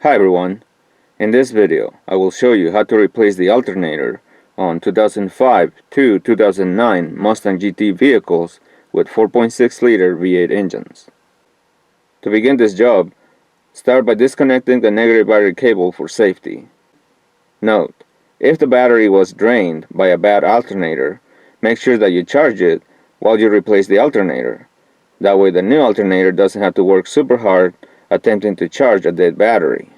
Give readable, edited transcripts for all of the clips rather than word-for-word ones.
Hi everyone, in this video I will show you how to replace the alternator on 2005 to 2009 Mustang GT vehicles with 4.6 liter V8 engines. To begin this job, start by disconnecting the negative battery cable for safety. Note, if the battery was drained by a bad alternator, make sure that you charge it while you replace the alternator. That way the new alternator doesn't have to work super hard attempting to charge a dead battery.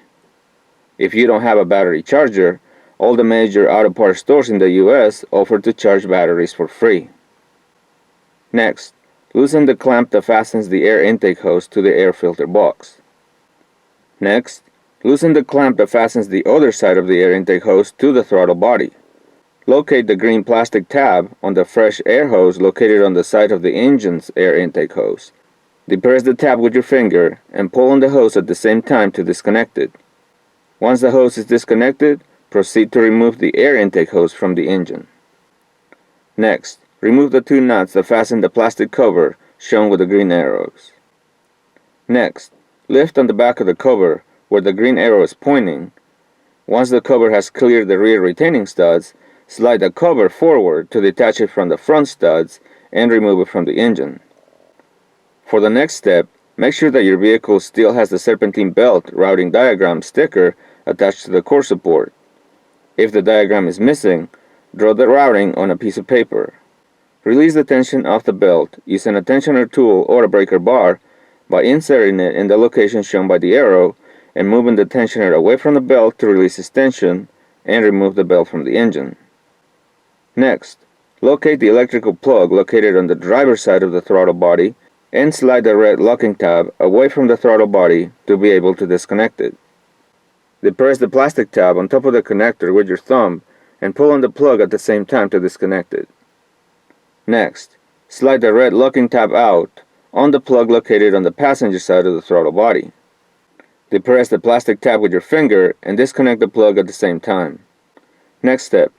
If you don't have a battery charger, all the major auto parts stores in the US offer to charge batteries for free. Next, loosen the clamp that fastens the air intake hose to the air filter box. Next, loosen the clamp that fastens the other side of the air intake hose to the throttle body. Locate the green plastic tab on the fresh air hose located on the side of the engine's air intake hose. Depress the tab with your finger and pull on the hose at the same time to disconnect it. Once the hose is disconnected, proceed to remove the air intake hose from the engine. Next, remove the two nuts that fasten the plastic cover shown with the green arrows. Next, lift on the back of the cover where the green arrow is pointing. Once the cover has cleared the rear retaining studs, slide the cover forward to detach it from the front studs and remove it from the engine. For the next step, make sure that your vehicle still has the serpentine belt routing diagram sticker attached to the core support. If the diagram is missing, draw the routing on a piece of paper. Release the tension off the belt using a tensioner tool or a breaker bar by inserting it in the location shown by the arrow and moving the tensioner away from the belt to release its tension and remove the belt from the engine. Next, locate the electrical plug located on the driver's side of the throttle body and slide the red locking tab away from the throttle body to be able to disconnect it. Depress the plastic tab on top of the connector with your thumb and pull on the plug at the same time to disconnect it. Next, slide the red locking tab out on the plug located on the passenger side of the throttle body. Depress the plastic tab with your finger and disconnect the plug at the same time. Next step,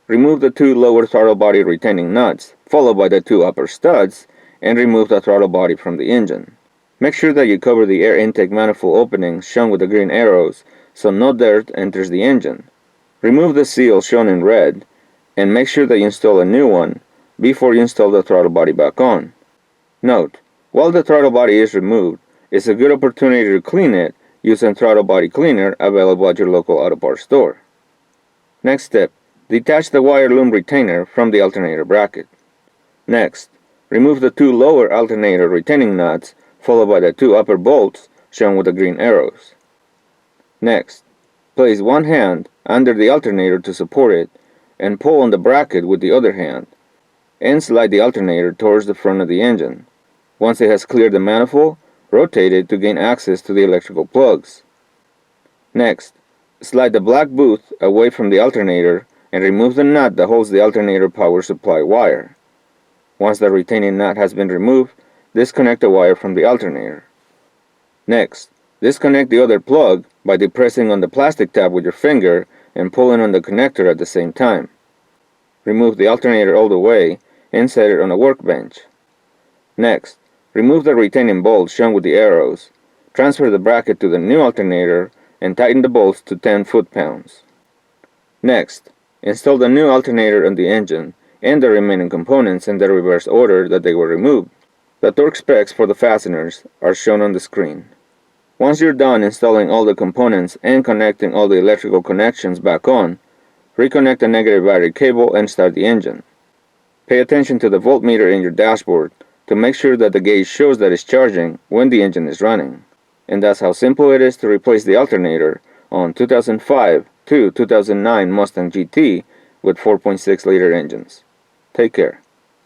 remove the two lower throttle body retaining nuts, followed by the two upper studs, and remove the throttle body from the engine. Make sure that you cover the air intake manifold openings shown with the green arrows so no dirt enters the engine. Remove the seal shown in red and make sure that you install a new one before you install the throttle body back on. Note, while the throttle body is removed, it's a good opportunity to clean it using throttle body cleaner available at your local auto parts store. Next step, detach the wire loom retainer from the alternator bracket. Next, remove the two lower alternator retaining nuts, followed by the two upper bolts shown with the green arrows. Next, place one hand under the alternator to support it, and pull on the bracket with the other hand, and slide the alternator towards the front of the engine. Once it has cleared the manifold, rotate it to gain access to the electrical plugs. Next, slide the black booth away from the alternator and remove the nut that holds the alternator power supply wire. Once the retaining nut has been removed, disconnect the wire from the alternator. Next, disconnect the other plug by depressing on the plastic tab with your finger and pulling on the connector at the same time. Remove the alternator all the way and set it on a workbench. Next, remove the retaining bolts shown with the arrows, transfer the bracket to the new alternator, and tighten the bolts to 10 foot-pounds. Next, install the new alternator on the engine and the remaining components in the reverse order that they were removed. The torque specs for the fasteners are shown on the screen. Once you're done installing all the components and connecting all the electrical connections back on, reconnect the negative battery cable and start the engine. Pay attention to the voltmeter in your dashboard to make sure that the gauge shows that it's charging when the engine is running. And that's how simple it is to replace the alternator on 2005 to 2009 Mustang GT with 4.6 liter engines. Take care.